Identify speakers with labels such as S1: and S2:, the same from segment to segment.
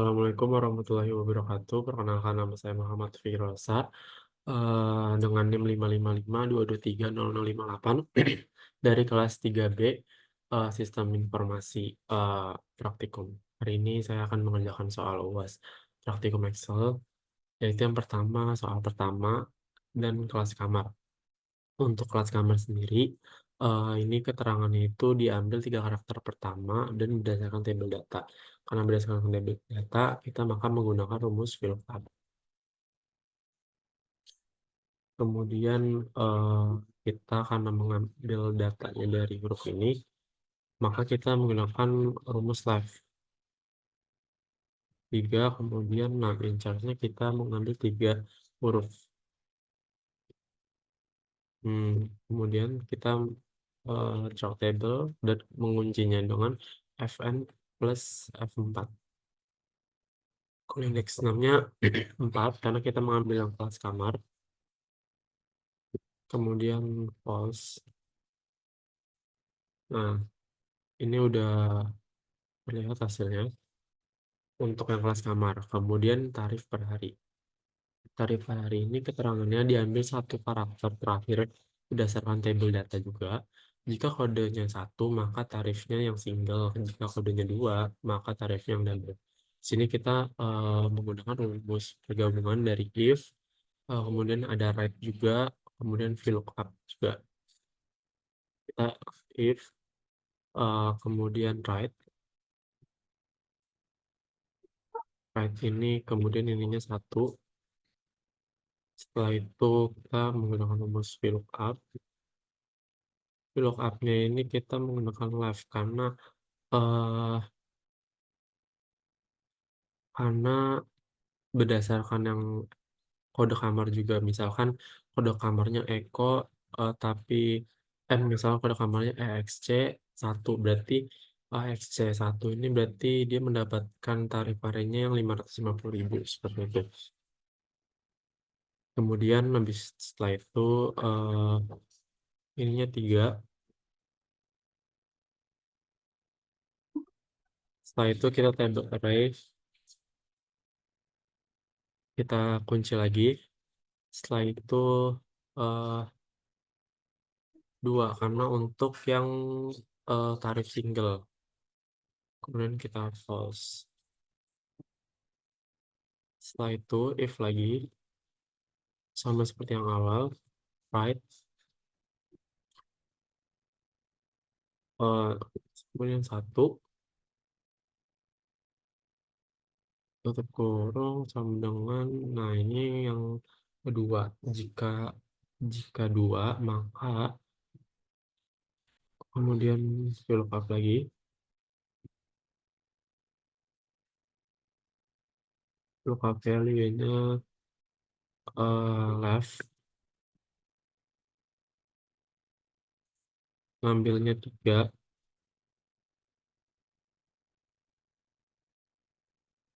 S1: Assalamualaikum warahmatullahi wabarakatuh. Perkenalkan nama saya Muhammad Firosa dengan NIM 55522300058 dari kelas 3B Sistem Informasi Praktikum. Hari ini saya akan mengerjakan soal UAS Praktikum Excel, yaitu yang pertama, soal pertama, dan kelas kamar. Untuk kelas kamar sendiri, ini keterangannya itu diambil 3 karakter pertama dan berdasarkan tabel data. Karena berdasarkan tabel data, kita maka menggunakan rumus VLOOKUP. Kemudian kita karena mengambil datanya dari huruf ini, maka kita menggunakan rumus left 3, kemudian in charge-nya kita mengambil 3 huruf. Kemudian kita drag table dan menguncinya dengan Fn plus F4. Kalau indeks 6-nya 4 karena kita mengambil yang kelas kamar. Kemudian false. Nah, ini udah terlihat hasilnya untuk yang kelas kamar. Kemudian tarif per hari. Tarif per hari ini keterangannya diambil 1 karakter terakhir berdasarkan tabel data juga. Jika kodenya 1, maka tarifnya yang single. Jika kodenya 2, maka tarifnya yang double. Sini kita menggunakan rumus pergabungan dari if, kemudian ada write juga, kemudian VLOOKUP juga. Kita if, kemudian write ini, kemudian ininya 1. Setelah itu kita menggunakan rumus VLOOKUP. VLOOKUP-nya ini kita menggunakan left eh, karena berdasarkan yang kode kamar juga. Misalkan kode kamarnya Eko, tapi misalkan kode kamarnya EXC1, berarti EXC1 ini berarti dia mendapatkan tarif harinya yang 550.000 seperti itu. Kemudian habis setelah itu ininya 3. Setelah itu kita table array, kita kunci lagi. Setelah itu eh 2 karena untuk yang tarif single. Kemudian kita false. Setelah itu if lagi sama seperti yang awal, right, eh, kemudian 1 tutup kurung sama dengan, nah ini yang kedua, jika jika 2 maka kemudian VLOOKUP lagi, lookup value-nya left, ngambilnya 3.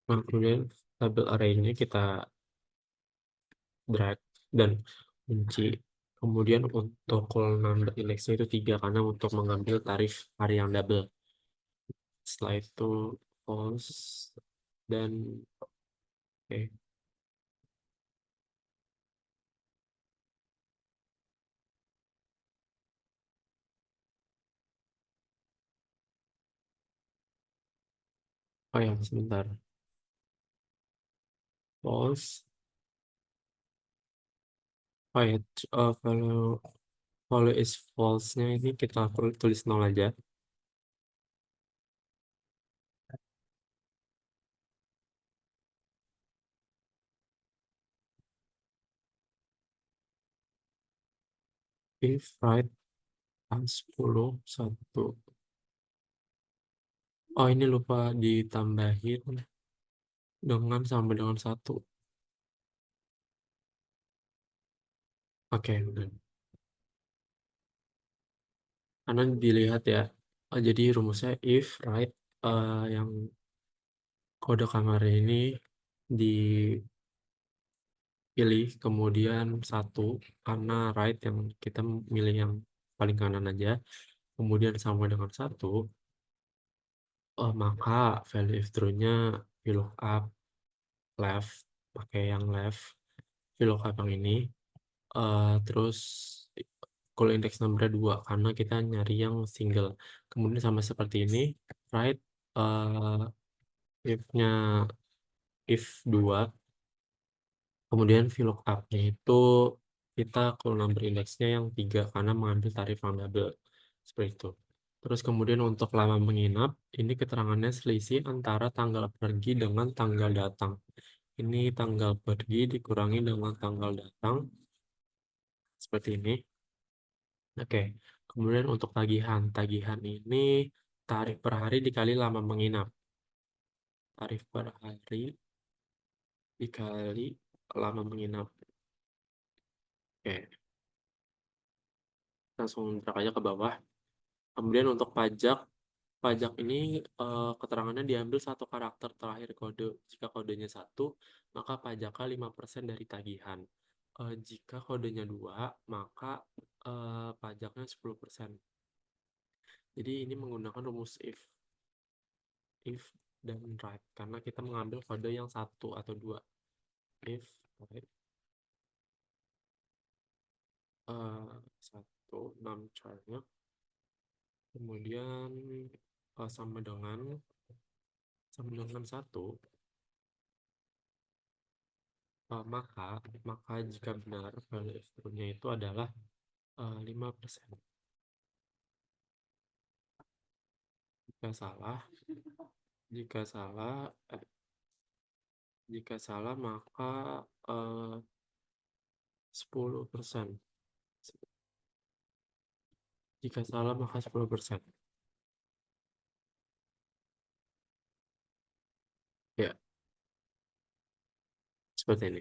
S1: Nah, kemudian tabel array-nya kita drag dan kunci. Kemudian untuk call number indeksnya itu 3 karena untuk mengambil tarif hari yang double. Setelah itu false dan oke. Oh ya, sebentar. False. Oh ya, kalau value is false-nya ini kita perlu tulis 0 aja. If right 10 1. Oh, ini lupa ditambahin dengan sama dengan 1. Oke, benar. Karena dilihat ya, jadi rumusnya if right yang kode kamar ini dipilih, kemudian 1 karena right yang kita milih yang paling kanan aja, kemudian sama dengan 1, maka value if true-nya VLOOKUP left, pakai yang left, VLOOKUP yang ini. Terus kalau index number 2 karena kita nyari yang single. Kemudian sama seperti ini, right, if-nya if 2, kemudian VLOOKUP-nya itu kita call number index-nya yang 3 karena mengambil tarif yang double. Seperti itu. Terus kemudian untuk lama menginap, ini keterangannya selisih antara tanggal pergi dengan tanggal datang. Ini tanggal pergi dikurangi dengan tanggal datang. Seperti ini. Oke, kemudian untuk tagihan. Tagihan ini tarif per hari dikali lama menginap. Tarif per hari dikali lama menginap. Oke, langsung drag aja ke bawah. Kemudian untuk pajak, pajak ini keterangannya diambil satu karakter terakhir kode. Jika kodenya 1, maka pajaknya 5% dari tagihan. Jika kodenya 2, maka pajaknya 10%. Jadi ini menggunakan rumus if dan right karena kita mengambil kode yang 1 atau 2. If right, 1 char-nya, kemudian sama dengan 1, maka jika benar value if true-nya itu adalah 5%. Jika salah, jika salah, jika salah maka 10%. Jika salah maka 10%. Ya, seperti ini.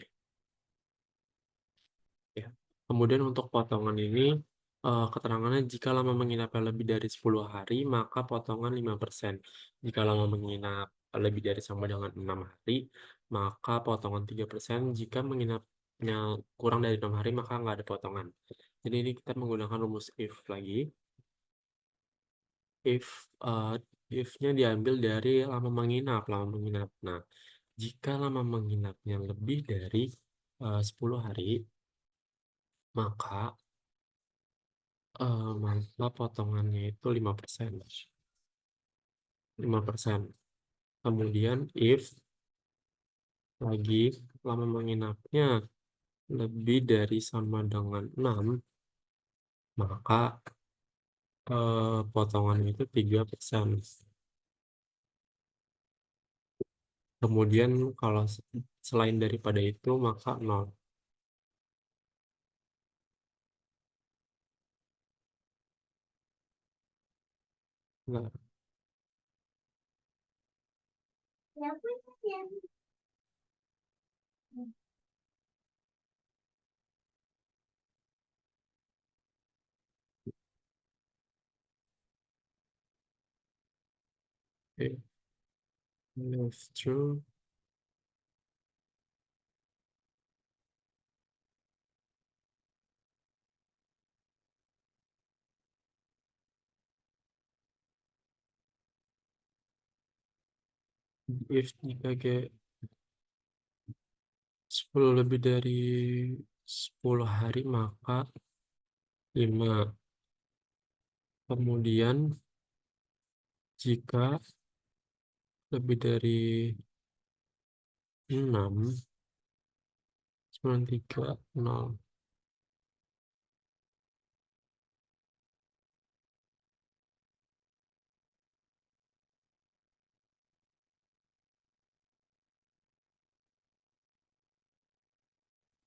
S1: Ya. Kemudian untuk potongan ini, keterangannya jika lama menginapnya lebih dari 10 hari, maka potongan 5%. Jika lama menginap lebih dari sama dengan 6 hari, maka potongan 3%. Jika menginapnya kurang dari 6 hari, maka nggak ada potongan. Jadi ini kita menggunakan rumus if lagi. If, if-nya diambil dari lama menginap. Nah, jika lama menginapnya lebih dari 10 hari, maka maka potongannya itu 5%. 5%. Kemudian if lagi lama menginapnya lebih dari sama dengan 6, maka potongannya itu 3%. Kemudian kalau selain daripada itu maka 0. Nah, okay. If true, if jika G 10 lebih dari 10 hari maka 5. Kemudian jika lebih dari 6, 930.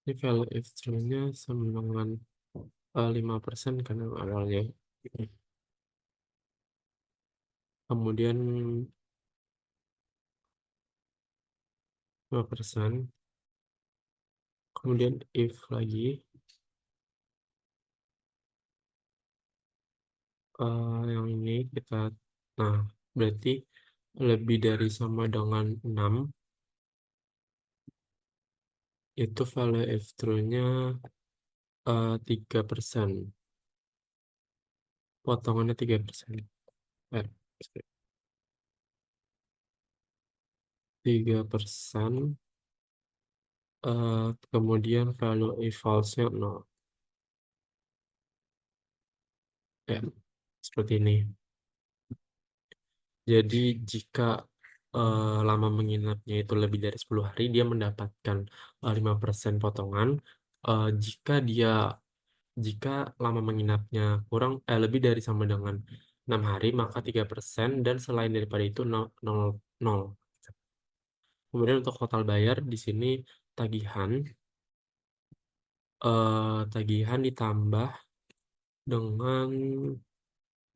S1: Ini value F-nya sama dengan 5% kan yang awalnya. Kemudian 5%. Kemudian if lagi, yang ini kita, nah berarti lebih dari sama dengan 6, itu value F-nya 3%. Potongannya 3%. Eh, sorry. 3%, kemudian value if false-nya 0. Ya, seperti ini. Jadi jika lama menginapnya itu lebih dari 10 hari, dia mendapatkan 5% potongan. Jika lama menginapnya lebih dari sama dengan 6 hari, maka 3%, dan selain daripada itu 0, 0, 0. Kemudian untuk total bayar di sini tagihan tagihan ditambah dengan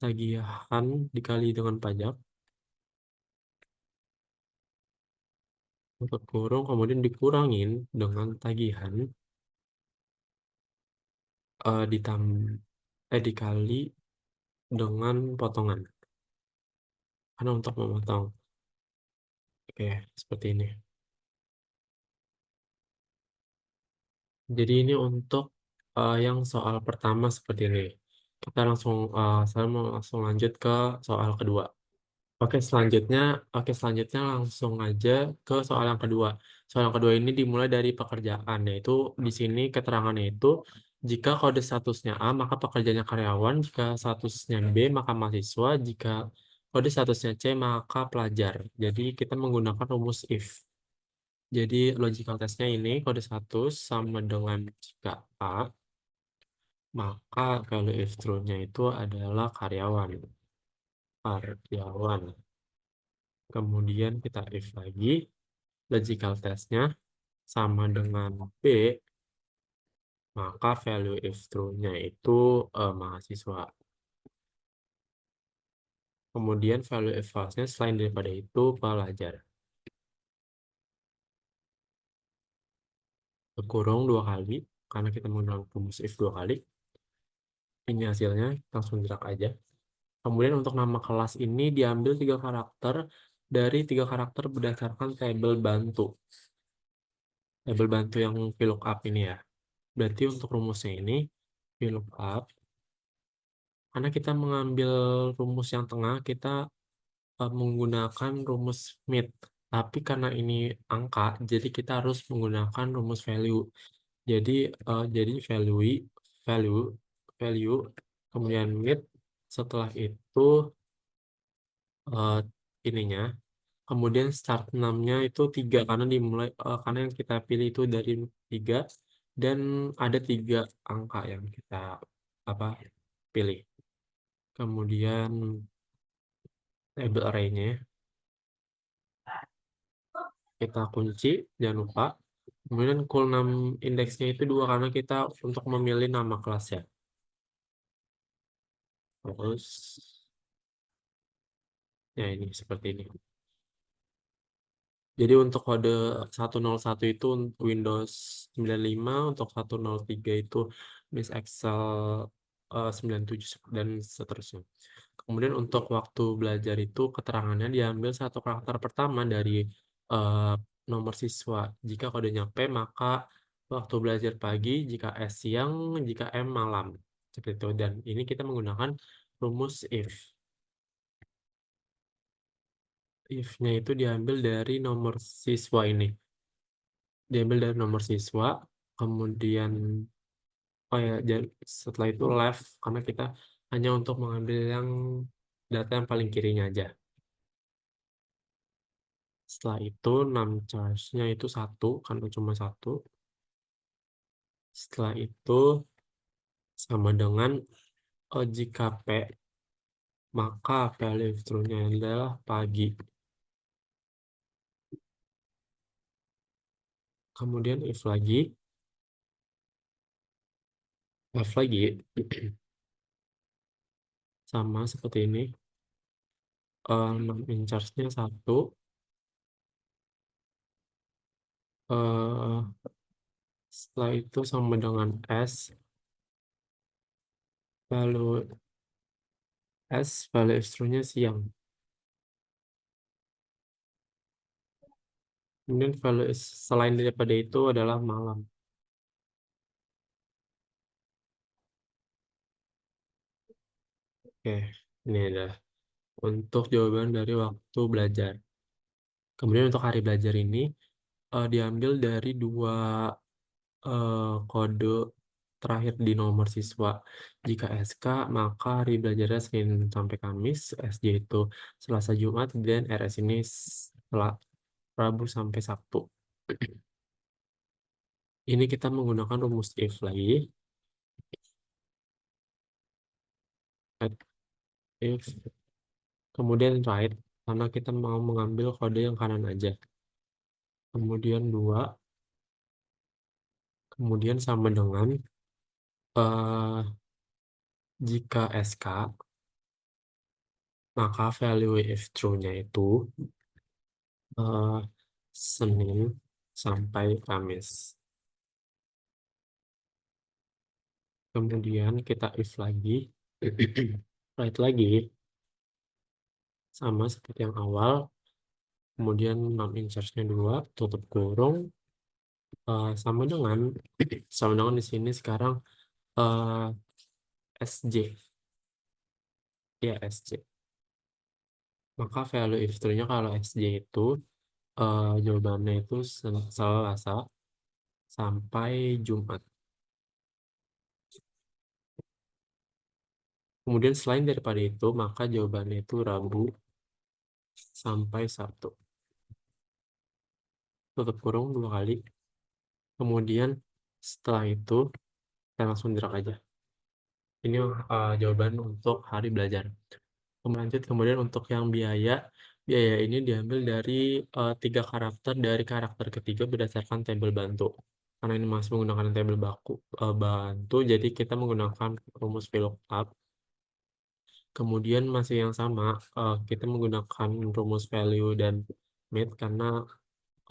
S1: tagihan dikali dengan pajak untuk kurung, kemudian dikurangin dengan tagihan ditam dikali dengan potongan, karena untuk memotong. Oke, seperti ini. Jadi ini untuk yang soal pertama seperti ini. Saya mau langsung lanjut ke soal kedua. Oke, selanjutnya langsung aja ke soal yang kedua. Soal yang kedua ini dimulai dari pekerjaan, yaitu di sini keterangannya itu jika kode statusnya A maka pekerjaannya karyawan, jika statusnya B maka mahasiswa, jika kode statusnya C maka pelajar. Jadi kita menggunakan rumus if. Jadi logical testnya ini kode status sama dengan jika A maka value if true-nya itu adalah karyawan. Karyawan. Kemudian kita if lagi, logical testnya sama dengan B, maka value if true-nya itu mahasiswa. Kemudian value if false-nya selain daripada itu pelajar. Kurung 2 kali, karena kita menggunakan rumus if 2 kali. Ini hasilnya, langsung drag aja. Kemudian untuk nama kelas ini diambil 3 karakter dari 3 karakter berdasarkan tabel bantu. Tabel bantu yang VLOOKUP ini ya. Berarti untuk rumusnya ini VLOOKUP. Karena kita mengambil rumus yang tengah, kita menggunakan rumus mid. Tapi karena ini angka, jadi kita harus menggunakan rumus value. Jadi value, value, kemudian mid. Setelah itu eh, ininya, kemudian start 6-nya itu 3 karena karena yang kita pilih itu dari 3 dan ada 3 angka yang kita apa pilih. Kemudian label array-nya kita kunci, jangan lupa. Kemudian cool 6 indeksnya itu 2 karena kita untuk memilih nama kelas ya. Terus ya ini seperti ini. Jadi untuk kode 101 itu Windows 95, untuk 103 itu Miss Excel 97 dan seterusnya. Kemudian untuk waktu belajar itu keterangannya diambil 1 karakter pertama dari eh, nomor siswa. Jika kodenya P maka waktu belajar pagi, jika S siang, jika M malam. Seperti itu. Dan ini kita menggunakan rumus if. If-nya itu diambil dari nomor siswa ini. Diambil dari nomor siswa, kemudian setelah itu left karena kita hanya untuk mengambil yang data yang paling kirinya aja. Setelah itu 6 charge-nya itu 1 karena cuma 1. Setelah itu sama dengan jika P maka value true-nya adalah pagi. Kemudian if lagi sama seperti ini. 6 in charge-nya 1. eh Setelah itu sama dengan value value true-nya siang. Kemudian selain daripada itu adalah malam. Oke, ini adalah untuk jawaban dari waktu belajar. Kemudian untuk hari belajar ini diambil dari dua kode terakhir di nomor siswa. Jika SK, maka hari belajarnya Senin sampai Kamis, SJ itu Selasa Jumat, dan RS ini Rabu sampai Sabtu. Ini kita menggunakan rumus if lagi. Right, if, kemudian right, karena kita mau mengambil kode yang kanan aja. Kemudian 2, kemudian sama dengan eh, jika SK, maka value if true-nya itu eh, Senin sampai Kamis. Kemudian kita if lagi, write lagi, sama seperti yang awal. Kemudian non in-charge-nya 2, tutup kurung, sama dengan sama dengan di sini sekarang eh, SJ, ya SJ. Maka value if true-nya kalau SJ itu jawabannya itu Selasa sampai Jumat. Kemudian selain daripada itu, maka jawabannya itu Rabu sampai Sabtu. Tutup kurung 2 kali. Kemudian setelah itu, kita langsung drag aja. Ini jawaban untuk hari belajar. Kemudian untuk yang biaya, biaya ini diambil dari 3 karakter dari karakter ketiga berdasarkan tabel bantu. Karena ini masih menggunakan tabel bantu, jadi kita menggunakan rumus VLOOKUP. Kemudian masih yang sama, kita menggunakan rumus value dan mid karena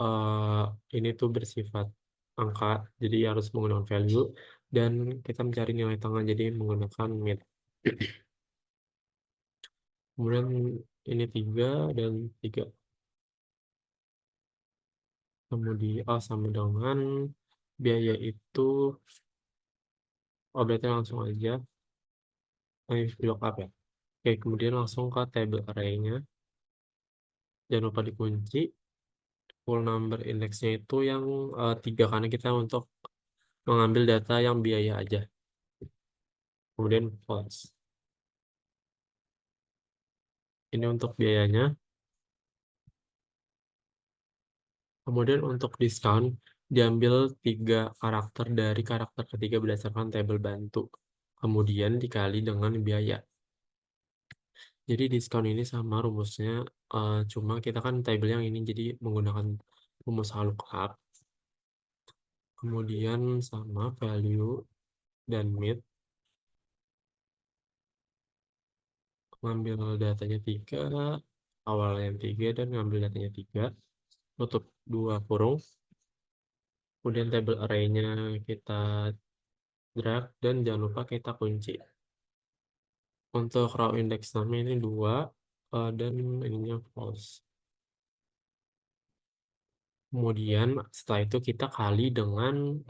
S1: eh, ini tuh bersifat angka, jadi harus menggunakan value, dan kita mencari nilai tengah, jadi menggunakan mid. Kemudian ini 3 dan 3. Kemudian sama dengan biaya itu, berarti langsung aja blok up ya. Oke, kemudian langsung ke table array-nya. Jangan lupa dikunci. Full number index-nya itu yang 3, karena kita untuk mengambil data yang biaya aja. Kemudian false. Ini untuk biayanya. Kemudian untuk diskon, diambil 3 karakter dari karakter ketiga berdasarkan tabel bantu. Kemudian dikali dengan biaya. Jadi diskon ini sama rumusnya, cuma kita kan tabel yang ini jadi menggunakan rumus lookup. Kemudian sama value dan mid, ngambil datanya 3, awalnya 3 dan ngambil datanya 3, tutup 2 kurung. Kemudian table array-nya kita drag dan jangan lupa kita kunci. Untuk row index nama ini 2, dan ininya false. Kemudian setelah itu kita kali dengan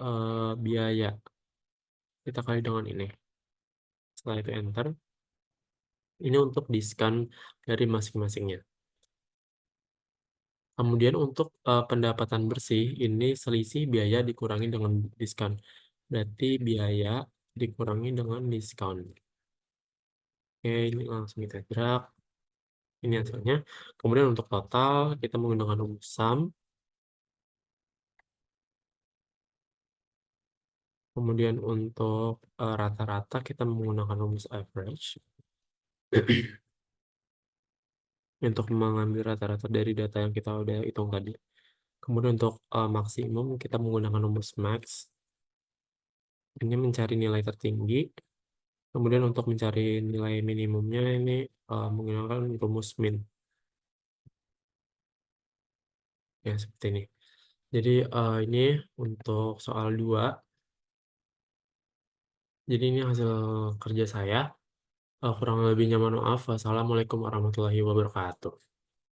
S1: biaya. Kita kali dengan ini. Setelah itu enter. Ini untuk diskon dari masing-masingnya. Kemudian untuk pendapatan bersih, ini selisih biaya dikurangi dengan diskon. Berarti biaya dikurangi dengan diskon. Oke, ini langsung kita drag. Ini hasilnya. Kemudian untuk total, kita menggunakan rumus sum. Kemudian untuk rata-rata, kita menggunakan rumus average. Untuk mengambil rata-rata dari data yang kita udah hitung tadi. Kemudian untuk maksimum, kita menggunakan rumus max. Ini mencari nilai tertinggi. Kemudian untuk mencari nilai minimumnya ini menggunakan rumus min. Ya, seperti ini. Jadi ini untuk soal 2. Jadi ini hasil kerja saya. Kurang lebihnya mohon maaf. Wassalamualaikum warahmatullahi wabarakatuh.